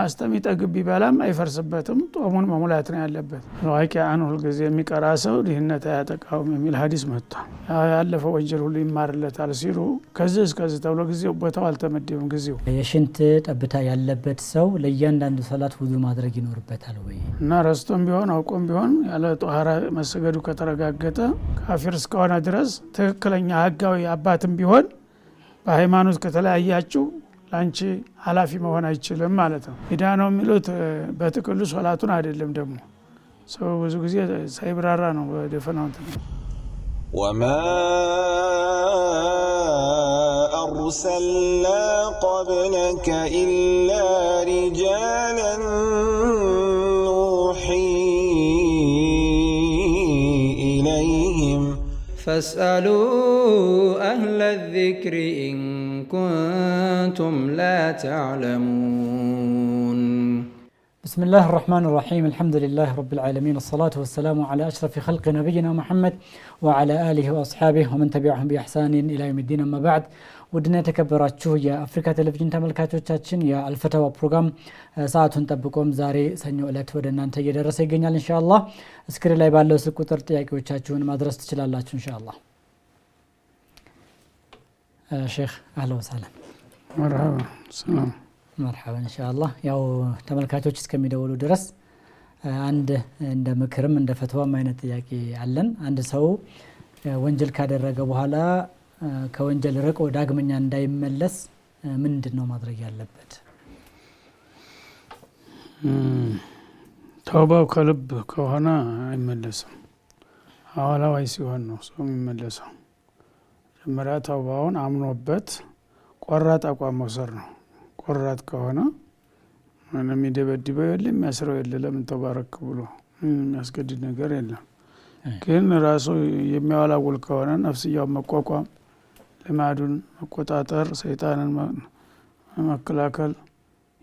አስተሚጠግብ ቢበላም አይፈርስበትም ጦሙን መሙላት ነው ያለበት ዋቂያን ሁሉ ጊዜ የሚቀራ ሰው ድህነት አያጠቃውም የሚል ሐዲስ መጥቷል ያለፈው ወንጀል ሁሉ ይማርለታል ሲሉ ከዚህ እስከዚህ ተብሎ ጊዜው ቦታው አልተመደበም ጊዜው የሽንት ጠብታ ያለበት ሰው ለእያንዳንዱ ሰላት ውዱ ማድረግ ይኖርበታል ወይ እና ረስቶም ቢሆን አውቆም ቢሆን ያለ ጧሃራ መሰገዱ ከተረጋገጠ ካፊር እስከሆነ ድረስ ትክክለኛ ህጋዊ አባትም ቢሆን በሃይማኖት ከተለያያችሁ ላንቺ ሐላፊ መሆን አይችልም ማለት ነው ኢዳ ነው የሚሉት በትክክሉ ሶላቱን አይደለም ደግሞ ሰው ብዙ ጊዜ ሳይብራራ ነው ወደፈናው وما أرسلنا قبلك إلا رجالا نوحي إليهم فاسألوا أهل الذكر إن كنتم لا تعلمون بسم الله الرحمن الرحيم الحمد لله رب العالمين الصلاة والسلام على أشرف خلق نبينا محمد وعلى آله وأصحابه ومن تبعهم بإحسان إلى يوم الدين أما بعد ودنا تكبراتشو يا أفريكا تلفزيون تملكاتوቻችን يا الفتاوى ፕሮግራም ሰዓቱን ጠብቆም ዛሬ ሰኞ ዕለት ወደ እናንተ እየደረሰ ይገኛል ኢንሻአላህ እስክሪን ላይ ባለው ስልክ ቁጥር ጥያቄዎቻችሁን ማድረስ ትችላላችሁ ኢንሻአላህ شيخ أهلا وسهلا مرحبا سلام مرحبا إن شاء الله ያው ተመልካቾች እስከሚደውሉ ድረስ አንድ እንደ ምክርም እንደ ፈትዋም አይነት ጥያቄ አለን አንድ ሰው ወንጀል ካደረገ በኋላ ከወንጀል ርቆ ዳግመኛ እንዳይመለስ ምንድነው ማድረግ ያለበት ተውባው ከልብ ከሆነ አይመለስም አዋላዋይ ሲሆን ነው ሰው የሚመለሰው ጀመራ ተውባውን አምኖበት ቆራጥ አቋም መውሰድ ነው ቆራጥ ከሆነ ምንም ይደበድበው የለም የሚያስረው የለም ለምን ተባረክ ብሎ የሚያስገድድ ነገር የለም ግን ራሱ የሚያወላውል ከሆነ ነፍስያው መቋቋም ለማዱን መቆጣጠር ሰይጣንን መከላከል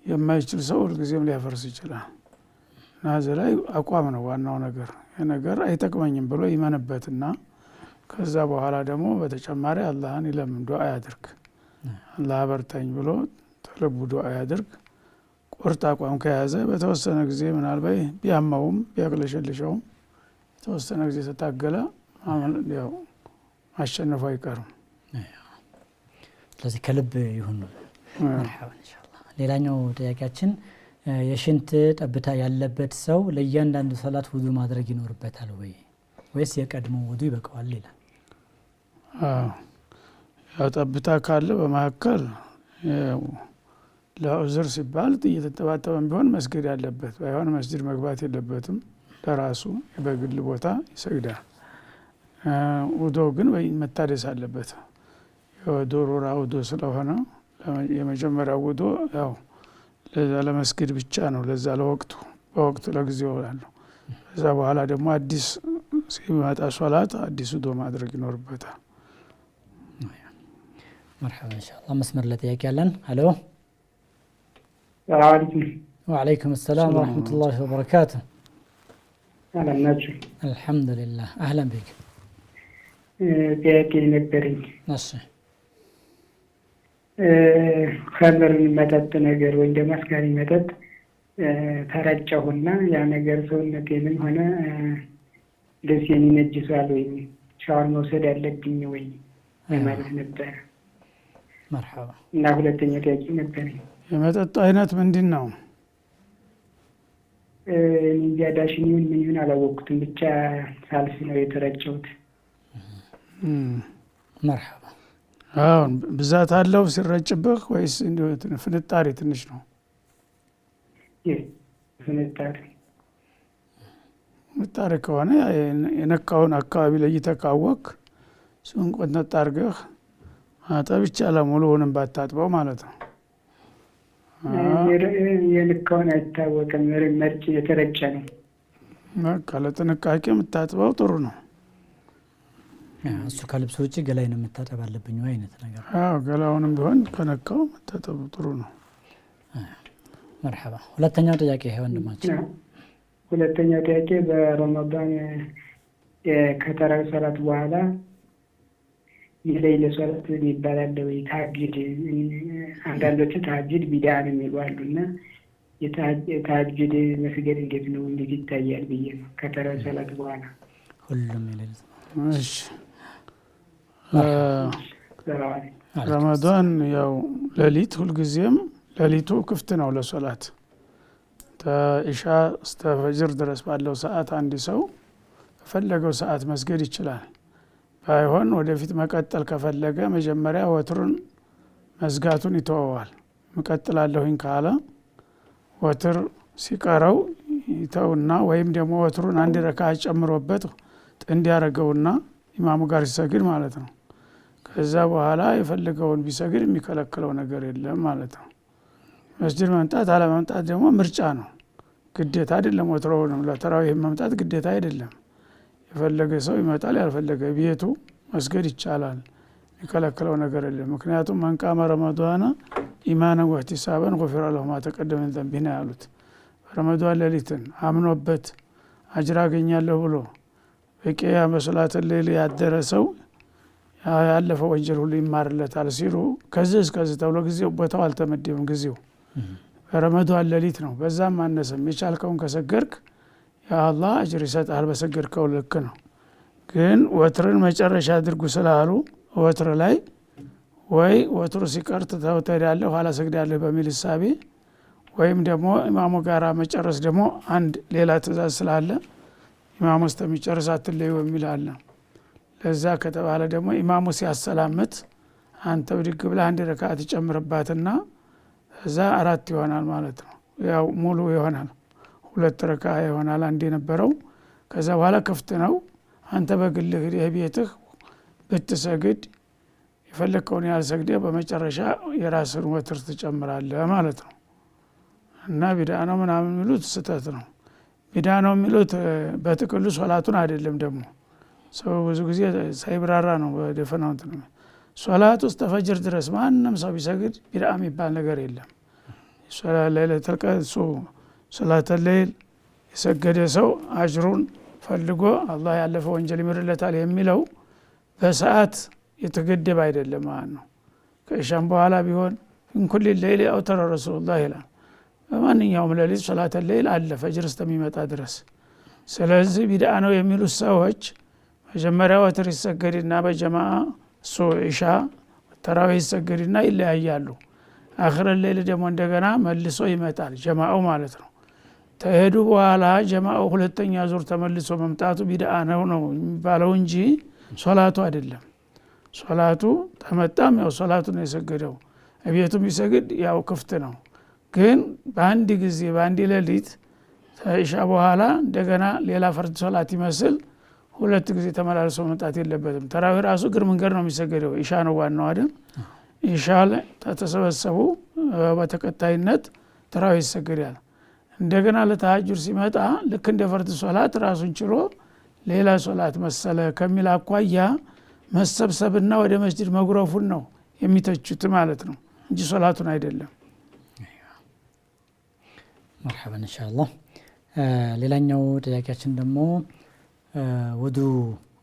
የማይችል ሰው ሁልጊዜም ሊያፈርስ ይችላል ናዘ ላይ አቋም ነው ዋናው ነገር የነገር አይጠቅመኝም ብሎ ይመንበትና ከዛ በኋላ ደግሞ በተጨማሪ አላህን ይለምን ዱዓ ያድርግ አላህ በርታኝ ብሎ ተለቡ ዱዓ ያድርግ ቁርጥ አቋም ከያዘ በተወሰነ ጊዜ ምናልባት ቢያማውም ቢያቅለሽልሽውም የተወሰነ ጊዜ ተታገለ ያው ማሸነፉ አይቀርም ስለዚህ ከልብ ይሁን مرحبا ان شاء الله ሌላኛው ጥያቄያችን የሽንት ጠብታ ያለበት ሰው ለእያንዳንዱ ሰላት ውዱ ማድረግ ይኖርበታል ወይ ወይስ የቀድሞ ውዱ ይበቃዋል ይላል ያው ጠብታ ካለ በመሐከል ለዑዝር ሲባል እየተጠባጠበም ቢሆን መስገድ ያለበት ባይሆን መስጂድ መግባት የለበትም ለራሱ በግል ቦታ ይሰግዳል ውዱ ግን መታደስ አለበት የዶሮራ ውዱ ስለሆነ የመጀመሪያው ውዱ ያው ለመስጊድ ብቻ ነው ለዛ ለወቅቱ በወቅቱ ለጊዜው ያለው ከዛ በኋላ ደግሞ አዲስ ሲመጣ ሶላት አዲስ ውዱ ማድረግ ይኖርበታል مرحبا ان شاء الله مسمر لطياك يالن الو السلام عليكم وعليكم السلام ورحمة الله وبركاته أهلا ناجل الحمد لله أهلا بك ጥያቄ ነበረኝ እሺ ኸምር መጠጥ ነገር ወይ ደግሞ አስካሪ መጠጥ ተረጨሁና ያ ነገር ሰውነቴንም ሆነ ልብሴን ይነጅሳል ወይ ሻወር መውሰድ ያለብኝ ወይ ማለት ነበር مرحبا እና ሁለተኛ ጥያቄ ነበረኝ የመጠጥ አይነት ምንድነው እንጃዳሽኒውን ምን ይሁን አላወቅኩትም ብቻ ሳልፍ ነው የተረጨሁት مرحبا አሁን ብዛት አለው ሲረጭብህ ወይስ እንደው ፍንጣሪ ትንሽ ነው ፍንጣሪ ከሆነ የነካውን አካባቢ ለይተህ ካወቅ እሱን ቆንጠጥ አድርገህ ማጠብ ይቻላል ሙሉውንም ባታጥበው ማለት ነው የልካውን አይታወቅም መርጭ የተረጨ ነው በቃ ለጥንቃቄ የምታጥበው ጥሩ ነው እሱ ከልብስ ውጪ ገላይን መታጠብ አለብኝ ወይ አይነት ነገር አዎ ገላውንም ቢሆን ከነካው መታጠብ ጥሩ ነው مرحبا ሁለተኛው ጥያቄ ይሄ ወንድማችን ሁለተኛው ጥያቄ በረመዳን ከተራዊ ሰላት በኋላ የሌሊት ሶላት ይባላል ወይ ታጅድ አንዳንዶቹ ታጅድ ቢዳ ነው የሚባሉና የተሐጁድ መስገድ እንዴት ነው እንዴት ይታያል ብዬ ነው ከተራ ሰላት በኋላ ሁሉም የሌሊት እሺ ረመዳን ያው ሌሊት ሁልጊዜም ሌሊቱ ክፍት ነው ለሶላት ከኢሻ እስከ ፈጅር ድረስ ባለው ሰዓት አንድ ሰው በፈለገው ሰዓት መስገድ ይችላል። ባይሆን ወደፊት መቀጠል ከፈለገ መጀመሪያ ወትሩን መዝጋቱን ይተወዋል። መቀጥላለሁኝ ካለ ወትር ሲቀረው ይተውና ወይም ደግሞ ወትሩን አንድ ረካዓ ጨምሮበት ጥንድ ያደርገውና ኢማሙ ጋር ሲሰግድ ማለት ነው። ከዛ በኋላ የፈለገውን ቢሰግድ የሚከለክለው ነገር የለም ማለት ነው። መስጂድ መምጣት አለመምጣት ደግሞ ምርጫ ነው፣ ግዴታ አይደለም። ወትሮውንም ለተራዊህ መምጣት ግዴታ አይደለም። የፈለገ ሰው ይመጣል፣ ያልፈለገ ቤቱ መስገድ ይቻላል፣ የሚከለክለው ነገር የለም። ምክንያቱም መን ቃመ ረመዳን ኢማነን ወህቲሳበን ጉፊረ ለሁ ማ ተቀደመ ሚን ዘንቢሂ ነው ያሉት። ረመዳን ሌሊትን አምኖበት አጅር አገኛለሁ ብሎ በቂያ በሶላተ ሌሊት ያደረ ሰው ያለፈው ወንጀል ሁሉ ይማርለታል ሲሉ ከዚህ እስከዚህ ተብሎ ጊዜው ቦታው አልተመደበም። ጊዜው ረመዳን ሌሊት ነው። በዛም አነሰም የቻልከውን ከሰገድክ ያ አላህ አጅር ይሰጣል በሰገድከው ልክ ነው። ግን ወትርን መጨረሻ አድርጉ ስላሉ ወትር ላይ ወይ ወትሩ ሲቀር ትተውታለህ ኋላ ሰግዳለህ በሚል ሐሳቤ ወይም ደግሞ ኢማሙ ጋራ መጨረስ ደግሞ አንድ ሌላ ትእዛዝ ስላለ ኢማሙ እስከሚጨርስ አትለዩ የሚል አለ። ለዛ ከተባለ ደግሞ ኢማሙ ሲያሰላምት አንተ ብድግ ብለህ አንድ ረካዓ ትጨምርባትና እዛ 4 ይሆናል ማለት ነው። ያው ሙሉ ይሆናል፣ 2 ረካዓ ይሆናል አንድ የነበረው። ከዛ በኋላ ክፍት ነው። አንተ በግልህ ቤትህ ብትሰግድ የፈለከውን ያህል ሰግደህ በመጨረሻ የራስን ወትር ትጨምራለህ ማለት ነው። እና ቢድዓ ነው ምናምን የሚሉት ስህተት ነው። ቢድዓ ነው የሚሉት በጥቅሉ ሶላቱን አይደለም። ደግሞ ሰው ብዙ ጊዜ ሳይብራራ ነው በደፈናው እንትን ሶላት ውስጥ ተፈጅር ድረስ ማንም ሰው ቢሰግድ ቢድዓ የሚባል ነገር የለም። ሶላተ ሌይል የሰገደ ሰው አጅሩን ፈልጎ አላህ ያለፈ ወንጀል ይምርለታል የሚለው በሰዓት የተገደበ አይደለም ማለት ነው። ከኢሻም በኋላ ቢሆን እንኩል ሌይል አውተረ ረሱሉላህ ይላል። በማንኛውም ሌሊት ሶላተ ሌይል አለ ፈጅር እስከሚመጣ ድረስ። ስለዚህ ቢድዓ ነው የሚሉት ሰዎች መጀመሪያ ወትር ይሰገድና በጀማዓ ኢሻ ተራዊህ ይሰገድና ይለያያሉ። አኺረ ሌሊት ደግሞ እንደገና መልሶ ይመጣል ጀማዓው ማለት ነው። ተሄዱ በኋላ ጀማዓው ሁለተኛ ዙር ተመልሶ መምጣቱ ቢድዓ ነው የሚባለው እንጂ ሶላቱ አይደለም። ሶላቱ ተመጣም ያው ሶላቱ ነው የሰገደው። እቤቱም ይሰግድ ያው ክፍት ነው። ግን በአንድ ጊዜ በአንድ ሌሊት ኢሻ በኋላ እንደገና ሌላ ፈርድ ሶላት ይመስል 2 ጊዜ ተመላልሶ መምጣት የለበትም። ተራዊህ ራሱ እግር መንገድ ነው የሚሰገደው። ኢሻ ነው ዋናው አይደል? ኢሻ ላይ ተሰበሰቡ በተከታይነት ተራዊህ ይሰገዳል። እንደገና ለተሐጁድ ሲመጣ ልክ እንደ ፈርድ ሶላት ራሱን ችሎ ሌላ ሶላት መሰለ ከሚል አኳያ መሰብሰብና ወደ መስጂድ መጉረፉን ነው የሚተቹት ማለት ነው እንጂ ሶላቱን አይደለም። መርሐባን ኢንሻአላህ። ሌላኛው ጥያቄያችን ደግሞ ውዱ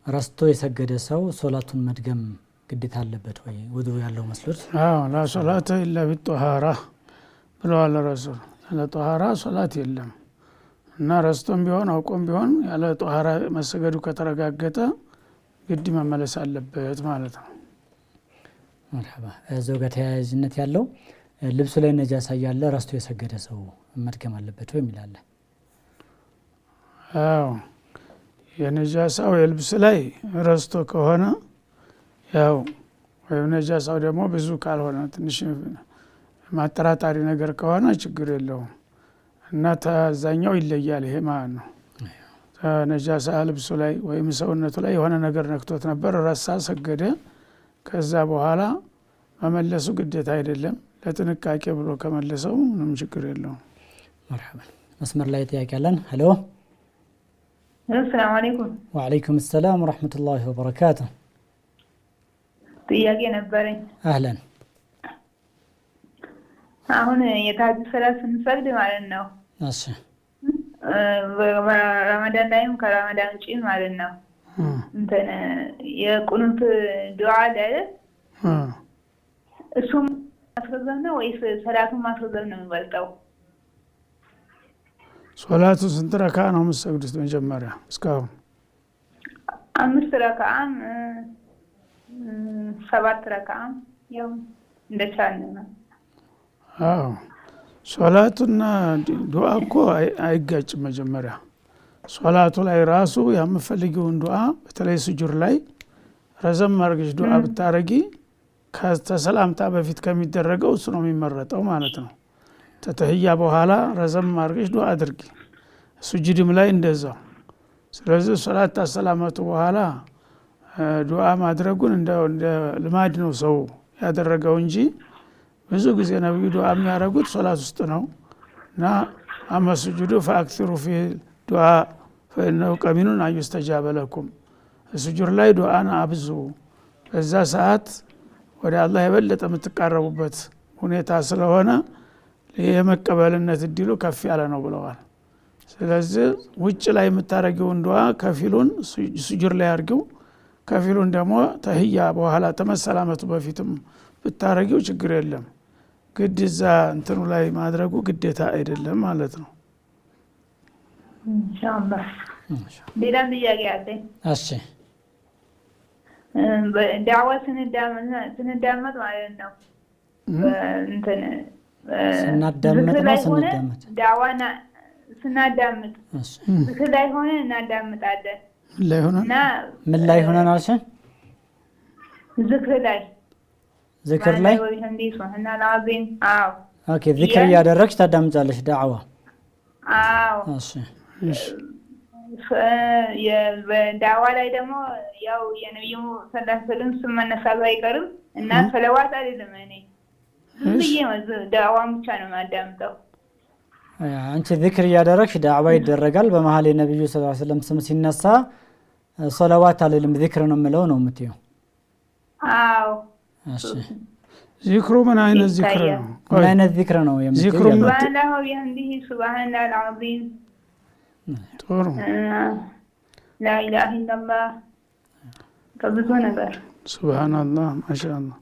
ረስቶ የሰገደ ሰው ሶላቱን መድገም ግዴታ አለበት ወይ? ውዱ ያለው መስሎት? አዎ ላ ሶላተ ኢላ ቢጧሃራ ብለዋል ረሱል። ያለ ጧሃራ ሶላት የለም እና ረስቶም ቢሆን አውቆም ቢሆን ያለ ጧሃራ መሰገዱ ከተረጋገጠ ግድ መመለስ አለበት ማለት ነው። መርሐባ። እዛው ጋር ተያያዥነት ያለው ልብሱ ላይ ነጃሳ ያለ ረስቶ የሰገደ ሰው መድገም አለበት ወይ የሚላል? አዎ የነጃሳው የልብስ ላይ ረስቶ ከሆነ ያው ወይም ነጃሳው ደግሞ ብዙ ካልሆነ ትንሽ ማጠራጣሪ ነገር ከሆነ ችግር የለውም እና ተዛኛው ይለያል ይሄ ማለት ነው። ነጃሳ ልብሱ ላይ ወይም ሰውነቱ ላይ የሆነ ነገር ነክቶት ነበር ረሳ ሰገደ፣ ከዛ በኋላ መመለሱ ግዴታ አይደለም። ለጥንቃቄ ብሎ ከመለሰው ምንም ችግር የለውም። መርሐባ። መስመር ላይ ጥያቄ አለን። ሄሎ ሰላም አለይኩም። ወአለይኩም ሰላም ወራህመቱላሂ ወበረካቱሁ። ጥያቄ ነበረኝ። አህለን። አሁን የተሐጁድ ሰላት ስንሰግድ ማለት ነው እሺ ረመዳን ላይም ከረመዳን ውጪ ማለት ነው እንትን የቁኑት ዱዓ አለ እሱም ማስረዘም ነው ወይስ ሰላቱን ማስረዘም ነው የሚበልጠው? ሶላቱ ስንት ረካ ነው የምትሰግዱት መጀመሪያ እስካሁን? 5 ረካዓም 7 ረካዓም ያው እንደቻልን ነው። አዎ ሶላቱና ዱዓ እኮ አይጋጭም። መጀመሪያ ሶላቱ ላይ ራሱ የምትፈልጊውን ዱዓ በተለይ ስጁድ ላይ ረዘም አድርገሽ ዱዓ ብታረጊ ከተሰላምታ በፊት ከሚደረገው እሱ ነው የሚመረጠው ማለት ነው። ተተህያ በኋላ ረዘም አድርገሽ ዱዓ አድርጊ፣ ስጁድም ላይ እንደዛው። ስለዚህ ሶላት ተሰላመቱ በኋላ ዱዓ ማድረጉን እንደ ልማድ ነው ሰው ያደረገው እንጂ ብዙ ጊዜ ነብዩ ዱዓ የሚያደርጉት ሶላት ውስጥ ነው። እና አመስጁዱ ፈአክሲሩ ፊ ዱዓ ፈኢነሁ ቀሚኑን አዩስተጃበ ለኩም፣ ስጁድ ላይ ዱዓን አብዙ፣ በዛ ሰዓት ወደ አላህ የበለጠ የምትቃረቡበት ሁኔታ ስለሆነ የመቀበልነት እድሉ ከፍ ያለ ነው ብለዋል። ስለዚህ ውጭ ላይ የምታረጊውን ዱዓ ከፊሉን ስጁድ ላይ አርጊው፣ ከፊሉን ደግሞ ተህያ በኋላ ተመሰላመቱ በፊትም ብታረጊው ችግር የለም። ግድ እዛ እንትኑ ላይ ማድረጉ ግዴታ አይደለም ማለት ነው። ኢንሻአላህ ሌላ ጥያቄ አለኝ። እሺ ዳዕዋ ስንዳመጥ ማለት ነው እንትን ስናዳምጥ ዳዕዋና ስናዳምጥ ዝክር ላይ ሆነ እናዳምጣለን። ምን ላይ ሆነ ነው እሺ? ዝክር ላይ ኦኬ። ዚክር እያደረግሽ ታዳምጫለሽ ዳዕዋ? አዎ። እሺ በዳዕዋ ላይ ደግሞ ያው የነብዩ ሰለላሁ ዐለይሂ ወሰለም ስም መነሳቱ አይቀርም እና ሰለዋት አይደለም እኔ ዳዕዋን ብቻ ነው የማዳምጠው። አንቺ ዚክር እያደረግሽ ዳዕዋ ይደረጋል። በመሀል የነብዩ ሰለላሁ ዐለይሂ ወሰለም ስም ሲነሳ ሰለዋት አልልም ዚክር ነው የምለው ነው የምትይው? አዎ። እሺ ዚክሩ ምን አይነት ዚክር ነው? ምን አይነት ዚክር ነው የምትይው? ሱብሃንአላህ ወቢሐምዲሂ ሱብሃነላሂል ዐዚም ጥሩ ላኢላሃ ኢላላህ ከብዙ ነገር ሱብሃንአላህ ማሻአላህ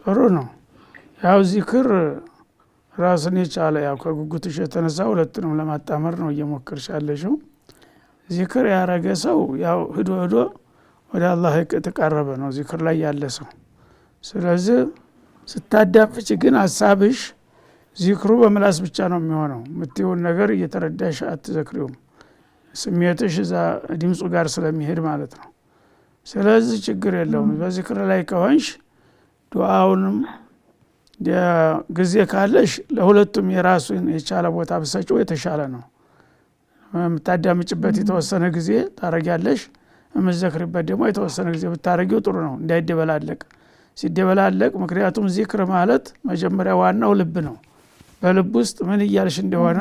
ጥሩ ነው። ያው ዚክር ራስን የቻለ ያው ከጉጉትሽ የተነሳ ሁለቱንም ለማጣመር ነው እየሞከርሽ ያለሽው። ዚክር ያረገ ሰው ያው ሂዶ ወደ አላህ የተቃረበ ነው ዚክር ላይ ያለ ሰው። ስለዚህ ስታዳምጪ ግን ሀሳብሽ ዚክሩ በምላስ ብቻ ነው የሚሆነው። የምትይውን ነገር እየተረዳሽ አትዘክሪውም፣ ስሜትሽ እዛ ድምፁ ጋር ስለሚሄድ ማለት ነው። ስለዚህ ችግር የለውም። በዚክር ላይ ከሆንሽ ዱዓውንም ጊዜ ካለሽ ለሁለቱም የራሱን የቻለ ቦታ ብሰጪው የተሻለ ነው። የምታዳምጭበት የተወሰነ ጊዜ ታረጊያለሽ፣ የምትዘክሪበት ደግሞ የተወሰነ ጊዜ ብታረጊው ጥሩ ነው እንዳይደበላለቅ። ሲደበላለቅ ምክንያቱም ዚክር ማለት መጀመሪያ ዋናው ልብ ነው። በልብ ውስጥ ምን እያልሽ እንደሆነ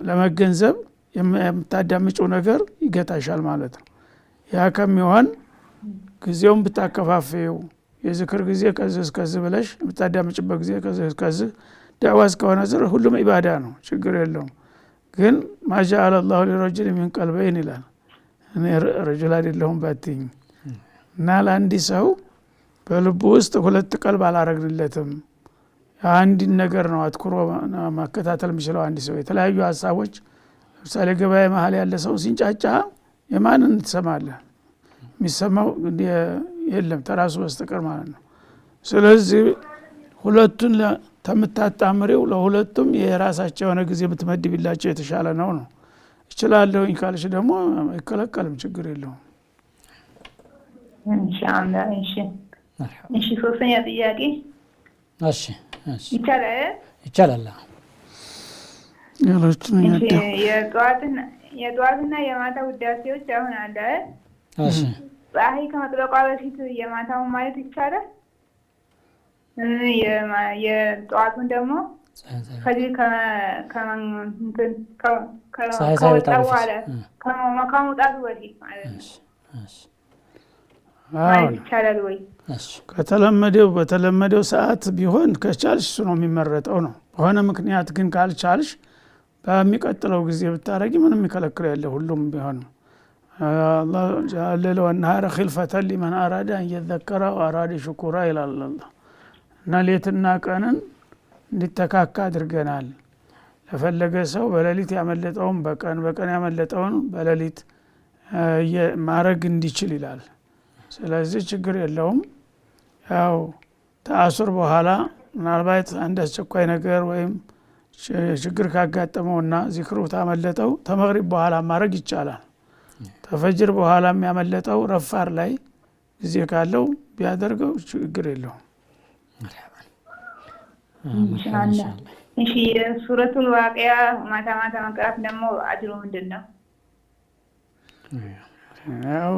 ለመገንዘብ የምታዳምጪው ነገር ይገታሻል ማለት ነው። ያ ከሚሆን ጊዜውን ብታከፋፈው የዝክር ጊዜ ከዚህ እስከዚህ ብለሽ የምታዳምጭበት ጊዜ ከዚህ እስከዚህ ዳዕዋ እስከሆነ ድረስ ሁሉም ኢባዳ ነው፣ ችግር የለውም። ግን ማጀዐለ አላሁ ሊረጁል ሚን ቀልበይን ይላል። እኔ ረጁል አይደለሁም ባትኝ እና ለአንድ ሰው በልቡ ውስጥ ሁለት ቀልብ አላረግንለትም። አንድ ነገር ነው አትኩሮ ማከታተል የሚችለው አንድ ሰው። የተለያዩ ሀሳቦች ለምሳሌ ገበያ መሀል ያለ ሰው ሲንጫጫ የማንን ትሰማለህ? የሚሰማው የለም ተራሱ በስተቀር ማለት ነው። ስለዚህ ሁለቱን ተምታጣምሪው ለሁለቱም የራሳቸው የሆነ ጊዜ ብትመድብላቸው የተሻለ ነው። እችላለሁኝ ካልሽ ደግሞ አይከለከልም፣ ችግር የለውም። ኢንሻአላህ። እሺ ሶስተኛ ጥያቄ። እሺ ይቻላል። ሌሎችን የጧትና የማታ ውዳሴዎች አሁን አለ። እሺ ፀሐይ ከመጥለቋ በፊት የማታውን ማለት ይቻላል። የጧቱን ደግሞ ከዚህ ከመውጣቱ በፊት ማለት ነው ማለት ይቻላል ወይ? በተለመደው ሰዓት ቢሆን ከቻልሽ እሱ ነው የሚመረጠው ነው። በሆነ ምክንያት ግን ካልቻልሽ በሚቀጥለው ጊዜ ብታረጊ ምንም ይከለክል ያለ ሁሉም ቢሆን አላህ ጀዐለ ወነሃረ ኺልፈተን ሊመን አራደ አን የዘከረ ወአራደ ሽኩራ ይላል አላህ። እና ሌትና ቀንን እንዲተካካ አድርገናል። ለፈለገ ሰው በሌሊት ያመለጠውን በቀን ያመለጠውን በሌሊት ማረግ እንዲችል ይላል። ስለዚህ ችግር የለውም። ያው ተአሱር በኋላ ምናልባት አንድ አስቸኳይ ነገር ወይም ችግር ካጋጠመውና ዚክሩ ታመለጠው ተመግሪብ በኋላ ማረግ ይቻላል። ተፈጅር በኋላ የሚያመለጠው ረፋር ላይ ጊዜ ካለው ቢያደርገው ችግር የለውም። ኢንሻአላህ። እሺ ሱረቱል ዋቂያ ማታ ማታ መቅራት ደግሞ አጅሩ ምንድነው? ያው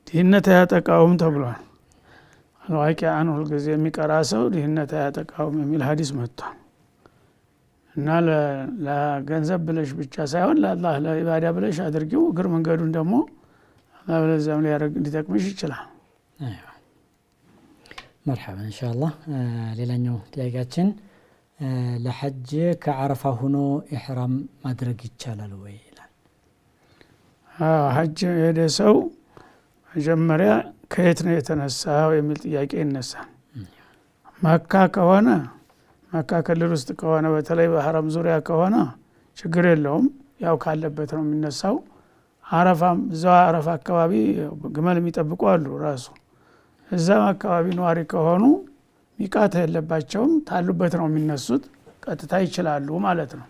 ድህነት አያጠቃውም ተብሏል። አልዋቂያን ሁልጊዜ የሚቀራ ሰው ድህነት አያጠቃውም የሚል ሀዲስ መጥቷል። እና ለገንዘብ ብለሽ ብቻ ሳይሆን ለአላህ ለኢባዳ ብለሽ አድርጊው። እግር መንገዱን ደግሞ አላህ ለዛም ሊያደርግ ሊጠቅምሽ ይችላል። መርሐባ ኢንሻአላህ። ሌላኛው ጥያቄያችን ለሐጅ ከዓረፋ ሆኖ ኢህራም ማድረግ ይቻላል ወይ ይላል። ሐጅ የሄደ ሰው መጀመሪያ ከየት ነው የተነሳው የሚል ጥያቄ ይነሳል። መካ ከሆነ መካ ክልል ውስጥ ከሆነ በተለይ በሐረም ዙሪያ ከሆነ ችግር የለውም፣ ያው ካለበት ነው የሚነሳው። አረፋም እዛው አረፋ አካባቢ ግመል የሚጠብቁ አሉ። ራሱ እዛም አካባቢ ነዋሪ ከሆኑ ሚቃት የለባቸውም፣ ታሉበት ነው የሚነሱት፣ ቀጥታ ይችላሉ ማለት ነው።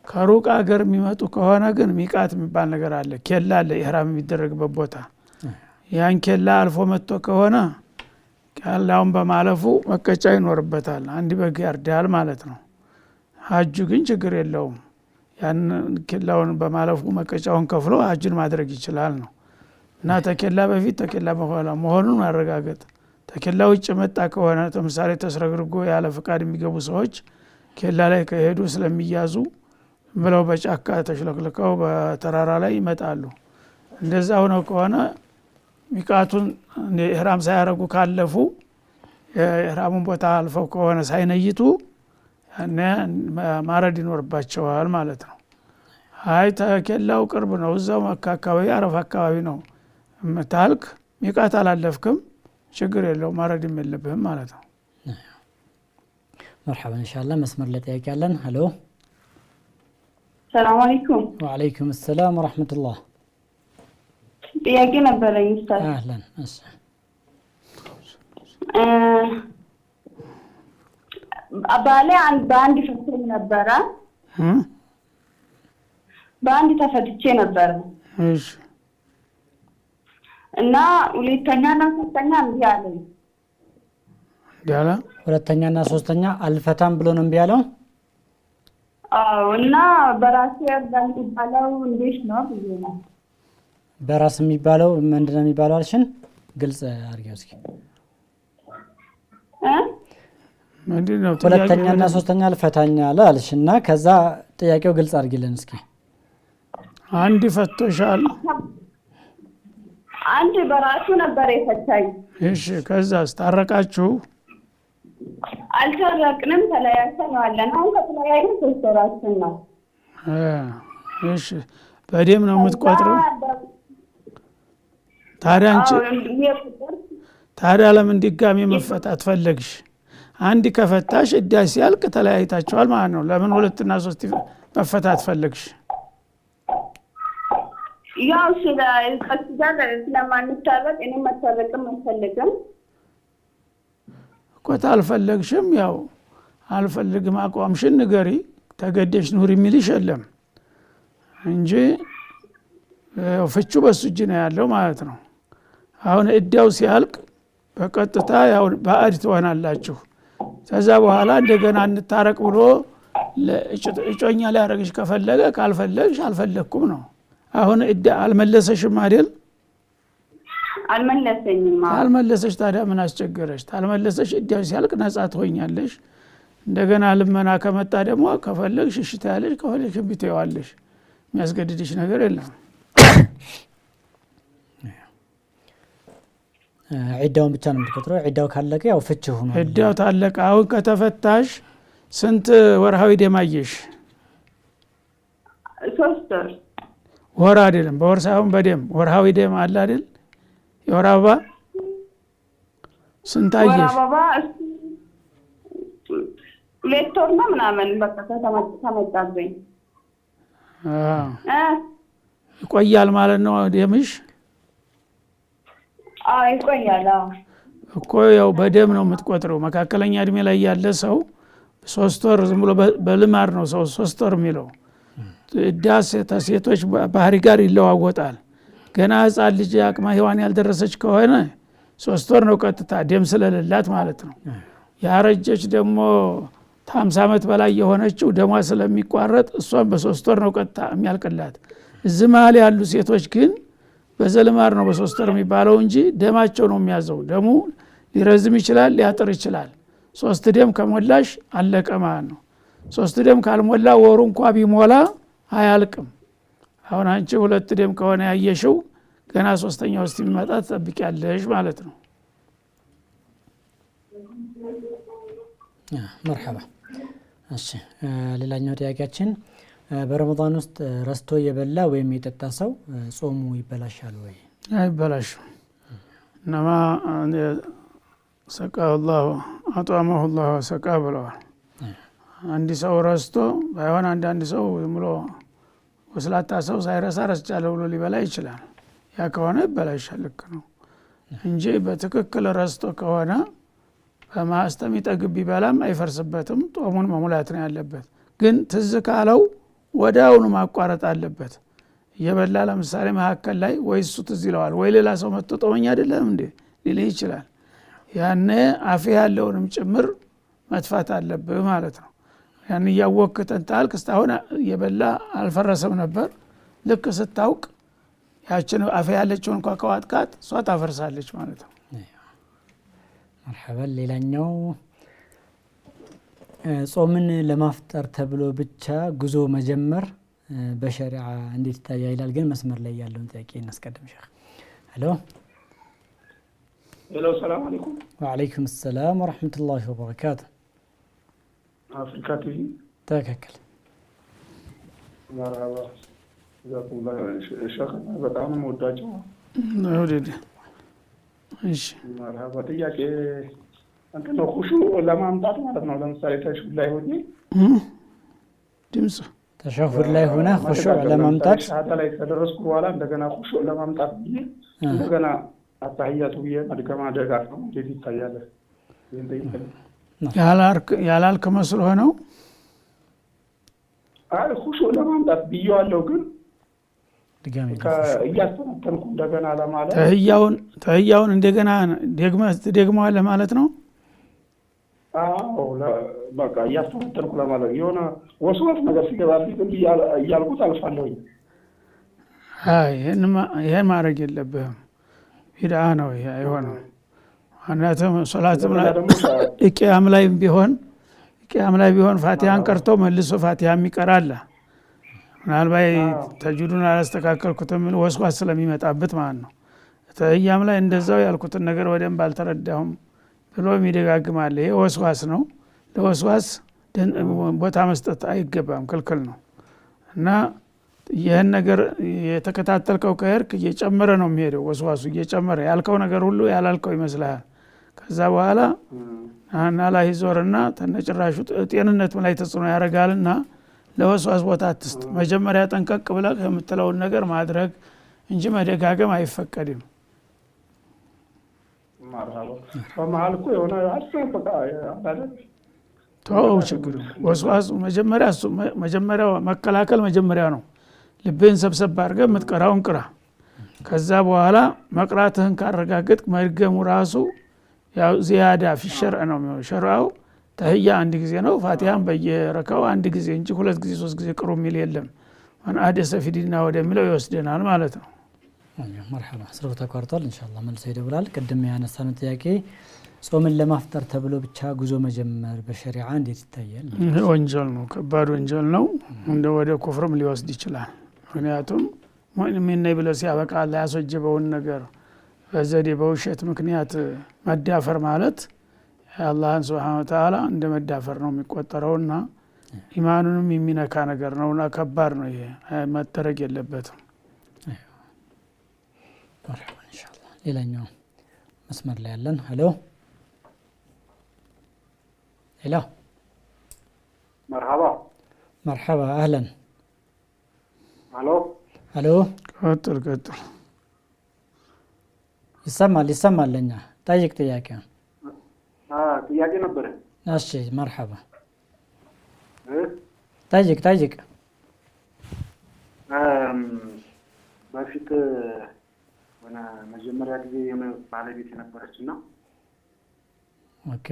ከሩቅ አገር የሚመጡ ከሆነ ግን ሚቃት የሚባል ነገር አለ፣ ኬላ አለ ኢህራም የሚደረግበት ቦታ። ያን ኬላ አልፎ መጥቶ ከሆነ ኬላውን በማለፉ መቀጫ ይኖርበታል፣ አንድ በግ ያርዳል ማለት ነው። ሀጁ ግን ችግር የለውም፣ ያን ኬላውን በማለፉ መቀጫውን ከፍሎ ሀጅን ማድረግ ይችላል ነው። እና ተኬላ በፊት ተኬላ በኋላ መሆኑን ማረጋገጥ። ተኬላ ውጭ መጣ ከሆነ ለምሳሌ ተስረግርጎ ያለ ፍቃድ የሚገቡ ሰዎች ኬላ ላይ ከሄዱ ስለሚያዙ ብለው በጫካ ተሽለክልከው በተራራ ላይ ይመጣሉ። እንደዛ ሆነው ከሆነ ሚቃቱን ኢህራም ሳያረጉ ካለፉ የኢህራሙን ቦታ አልፈው ከሆነ ሳይነይቱ ማረድ ይኖርባቸዋል ማለት ነው። አይ ተኬላው ቅርብ ነው እዛው መካ አካባቢ አረፋ አካባቢ ነው ታልክ ሚቃት አላለፍክም ችግር የለው ማረድም የለብህም ማለት ነው። መርሐባ ኢንሻአላህ። መስመር ላይ ጥያቄ አለን። ሄሎ ሰላም አለይኩም። ወአለይኩም ሰላም ወራህመቱላህ። ጥያቄ ነበረኝ ኡስታዝ። አህለን። እሺ አባሌ በአንድ ፈትቼ ነበረ። በአንድ ተፈትቼ ነበረ። እሺ እና ሁለተኛና ሶስተኛ እምቢ አለኝ። ያላ ሁለተኛና ሶስተኛ አልፈታም ብሎ ነው እምቢ ያለው? አዎ። እና በራሴ ያርዳል ይባላል እንዴት ነው ብዬ ነው። በራስ የሚባለው ምንድነው የሚባለው አልሽን? ግልጽ አድርጊው እስኪ። ምንድነው ሁለተኛና ሶስተኛ አልፈታኝ አለ አልሽና ከዛ ጥያቄው ግልጽ አድርጊልን እስኪ። አንድ ፈቶሻል? አንድ በራሱ ነበር የፈታኝ። እሺ ከዛስ ታረቃችሁ? አልታረቅንም፣ ተለያይተናል። አሁን ከተለያየን 3 ወራችን ነው። እሺ በደም ነው የምትቆጥረው? ታዲያ ለምን ድጋሚ መፈታት ፈለግሽ? አንድ ከፈታሽ እዳሽ ሲያልቅ ተለያይታችኋል ማለት ነው። ለምን 2 እና 3 መፈታት ፈለግሽ? ያው ስለማንታረቅ እኔ መታረቅም አልፈልግም እኮ። ታልፈለግሽም ያው አልፈልግም አቋምሽን ንገሪ፣ ተገደሽ ኑሪ የሚልሽ የለም እንጂ ፍቹ በሱ እጅ ነው ያለው ማለት ነው። አሁን እዳው ሲያልቅ በቀጥታ ያው ባዕድ ትሆናላችሁ። ከዛ በኋላ እንደገና እንታረቅ ብሎ እጮኛ ሊያደርግሽ ከፈለገ ካልፈለግሽ አልፈለግኩም ነው። አሁን እዳ አልመለሰሽም አይደል? አልመለሰኝም። አልመለሰሽ ታዲያ ምን አስቸገረሽ? ታልመለሰሽ እዳው ሲያልቅ ነጻ ትሆኛለሽ። እንደገና ልመና ከመጣ ደግሞ ከፈለግሽ እሺ ታያለሽ፣ ከፈለግሽ እምቢ ትይዋለሽ። የሚያስገድድሽ ነገር የለም። ዒዳውን ብቻ ነው የምትቆጥረው። ዒዳው ካለቀ ያው ፍች ሆኗል። ዒዳው ታለቀ። አሁን ከተፈታሽ ስንት ወርሃዊ ደም አየሽ? 3 ወር። ወር አይደለም፣ በወር ሳይሆን በደም ወርሃዊ ደም አለ አይደል? የወር አበባ ስንት አየሽ? ወር አበባ 2 ወር ነው ምናምን በቃ ተመጣጣኝ ይቆያል ማለት ነው ደምሽ ይቆያል እኮ ያው በደም ነው የምትቆጥረው መካከለኛ እድሜ ላይ ያለ ሰው 3 ወር ዝም ብሎ በልማድ ነው ሰው 3 ወር የሚለው ዳስ ተሴቶች ባህሪ ጋር ይለዋወጣል ገና ህፃን ልጅ አቅመ ሔዋን ያልደረሰች ከሆነ 3 ወር ነው ቀጥታ ደም ስለሌላት ማለት ነው ያረጀች ደግሞ 50 ዓመት በላይ የሆነችው ደሟ ስለሚቋረጥ እሷን በ3 ወር ነው ቀጥታ የሚያልቅላት እዚህ መሃል ያሉ ሴቶች ግን በዘልማር ነው በ3 ወር የሚባለው እንጂ ደማቸው ነው የሚያዘው ደሙ ሊረዝም ይችላል ሊያጥር ይችላል 3 ደም ከሞላሽ አለቀ ማለት ነው 3 ደም ካልሞላ ወሩ እንኳን ቢሞላ አያልቅም አሁን አንቺ 2 ደም ከሆነ ያየሽው ገና 3ኛው ውስጥ የሚመጣ ተጠብቂያለሽ ማለት ነው مرحبا እሺ ሌላኛው ጥያቄያችን በረመዳን ውስጥ ረስቶ የበላ ወይም የጠጣ ሰው ጾሙ ይበላሻል ወይ አይበላሽም ነማ ሰቃ الله አጧመሁ الله ሰቃ ብለዋል አንድ ሰው ረስቶ ባይሆን አንድ ሰው ዝምሎ ወስላታ ሰው ሳይረሳ ረስቻለሁ ብሎ ሊበላ ይችላል ያ ከሆነ ይበላሻል ልክ ነው እንጂ በትክክል ረስቶ ከሆነ በማስተሚጠግብ ቢበላም አይፈርስበትም ጦሙን መሙላት ነው ያለበት ግን ትዝ ካለው ወዳውኑ ማቋረጥ አለበት የበላ ለምሳሌ መሐከል ላይ ወይ እሱ ትዝ ይለዋል ወይ ሌላ ሰው መጥቶ ጦመኛ አይደለም እንዴ ሊል ይችላል ያኔ አፍ ያለውንም ጭምር መጥፋት አለበት ማለት ነው ያን ያወቅተን ታልክ እስታሁን የበላ አልፈረሰም ነበር ልክ ስታውቅ ያችን አፍ ያለችውን እንኳን ከዋጥቃት እሷ ታፈርሳለች ማለት ነው مرحبا ሌላኛው ጾምን ለማፍጠር ተብሎ ብቻ ጉዞ መጀመር በሸሪዓ እንዴት ይታያል ይላል ግን መስመር ላይ ያለውን ጥያቄ እናስቀድም ሼክ ሄሎ ሰላም አለይኩም ወአለይኩም ሰላም ወራህመቱላሂ ወበረካቱ አፍሪካ ቲቪ ተከክል መርሃባ ዛኩላ ሼክ በጣም ወዳጅው ነው እሺ መርሃባ ጥያቄ አንተ ነው ኹሹ ለማምጣት ማለት ነው ለምሳሌ ተሽሁድ ላይ ሆኜ ድምጽ ተሽሁድ ላይ ሆነ ኹሹ ለማምጣት ሻሃዳ ላይ ተደረስኩ በኋላ እንደገና ኹሹ ለማምጣት እንደገና አታህያቱ የመድገማ ደጋፍ ነው እንዴት ይታያል ያላልክ መስሎ ነው አይ ኹሹ ለማምጣት ብየዋለሁ ግን ድጋሚ እያስተነተንኩ እንደገና ለማለት ተህያውን እንደገና ደግመዋል ለማለት ነው አዎ በቃ እያስተነተንኩ ለማለት የሆነ ወስዋስ ነገር ሲገባልኝ ግን እያልኩት አልፋለሁኝ አይ ይሄን ማድረግ የለብህም ቢድዓ ነው ይሄ አይሆንም አናተም ሶላትም ላይ ኢቂያም ላይ ቢሆን ፋቲሃን ቀርቶ መልሶ ፋቲሃም ይቀራል ምናልባት ተጅዱን አላስተካከልኩትም ወስዋስ ስለሚመጣበት ማለት ነው ተህያም ላይ እንደዛው ያልኩትን ነገር ወደም ባልተረዳሁም ብሎ የሚደጋግማል ይሄ ወስዋስ ነው ለወስዋስ ቦታ መስጠት አይገባም ክልክል ነው እና ይሄን ነገር የተከታተልከው ከሄድክ እየጨመረ ነው የሚሄደው ወስዋሱ እየጨመረ ያልከው ነገር ሁሉ ያላልከው ይመስልሃል ከዛ በኋላ እና ላይ ዞርና ተነጭራሹ ጤንነት ላይ ተጽዕኖ ያደርጋልና ለወስዋስ ቦታ አትስጥ መጀመሪያ ጠንቀቅ ብለህ የምትለውን ነገር ማድረግ እንጂ መደጋገም አይፈቀድም መርሃባ በመሃል እኮ የሆነ ሀሳብ በቃ አይደል ተው ችግር ወስዋስ መጀመሪያ መከላከል መጀመሪያ ነው ልብህን ሰብሰብ አድርገህ የምትቀራውን ቅራ ከዛ በኋላ መቅራትህን ካረጋገጥክ መድገሙ ራሱ ያው ዚያዳ ፊሸርዕ ነው የሚሆነው ሸርዓው ተህያ አንድ ጊዜ ነው ፋቲሃን በየረካው አንድ ጊዜ እንጂ 2 ጊዜ 3 ጊዜ ቅሩ የሚል የለም ማን አደሰ ፊዲና ወደሚለው ይወስደናል ማለት ነው مرحبا ስራው ተቋርጧል ኢንሻአላህ መልሶ ይደውላል ቅድም ያነሳነው ጥያቄ ጾምን ለማፍጠር ተብሎ ብቻ ጉዞ መጀመር በሸሪዓ እንዴት ይታያል ወንጀል ነው ከባድ ወንጀል ነው እንደ ወደ ኩፍርም ሊወስድ ይችላል ምክንያቱም ሙእሚን ነኝ ብሎ ሲያበቃ አላህ ያስወጀበውን ነገር በዘዴ በውሸት ምክንያት መዳፈር ማለት አላህን Subhanahu Wa Ta'ala እንደ መዳፈር ነው የሚቆጠረውና ኢማኑንም የሚነካ ነገር ነውና ከባድ ነው ይሄ መተረግ የለበትም مرحبا ان شاء الله ሌላኛው መስመር ላይ ያለን ሄሎ مرحبا مرحبا أهلا الو الو ቀጥል ይሰማል ለኛ ጠይቅ ጥያቄ ጥያቄ ነበረ እሺ مرحبا ጠይቅ በፊት ወና መጀመሪያ ጊዜ ባለቤት ነበረችና ኦኬ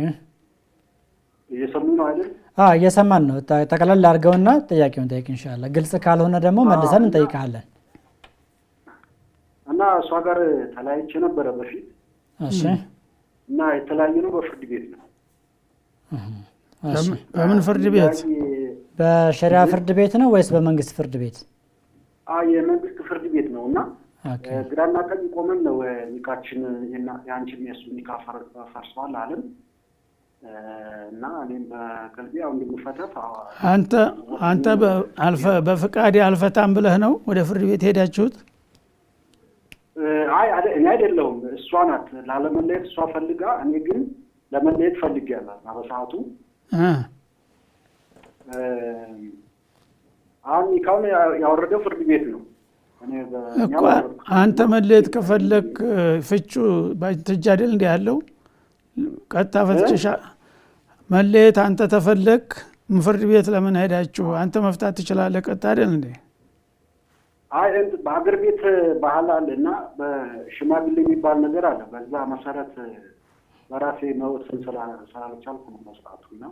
እየሰሙ ነው አይደል እየሰማን ነው ተቀላል አድርገውና ጥያቄውን ጠይቅ ኢንሻአላህ ግልጽ ካልሆነ ደግሞ መልሰን እንጠይቃለን እና እሷ ጋር ተለያይቼ ነበረ በፊት እሺ እና የተለያየ ነው በፍርድ ቤት ነው እሺ በምን ፍርድ ቤት በሸሪዓ ፍርድ ቤት ነው ወይስ በመንግስት ፍርድ ቤት የመንግስት ፍርድ ቤት ነውና ግራና ቀኝ ቆመን ነው ኒካችን ያንቺም የሱ ኒካ ፈርሷል አለን እና እኔም በቀልቤ አሁን እንደምፈታት አንተ በፍቃድ አልፈታም ብለህ ነው ወደ ፍርድ ቤት ሄዳችሁት እኔ አይደለሁም እሷ ናት ላለመለየት እሷ ፈልጋ እኔ ግን ለመለየት ፈልጌያለሁ በሰዓቱ አሁን ኒካውን ያወረደው ፍርድ ቤት ነው እኮ አንተ መለየት ከፈለክ ፍቹ ባትጃደል እንደ ያለው ቀጣ ፈትሽሻ መለየት አንተ ተፈለክ ፍርድ ቤት ለምን ሄዳችሁ አንተ መፍታት ትችላለህ ቀጣ አይደል እንዴ በአገር ቤት ባህል አለና በሽማግሌ የሚባል ነገር አለ በዛ መሰረት በራሴ መወሰን ስላልቻልኩ ነው በሰዓቱና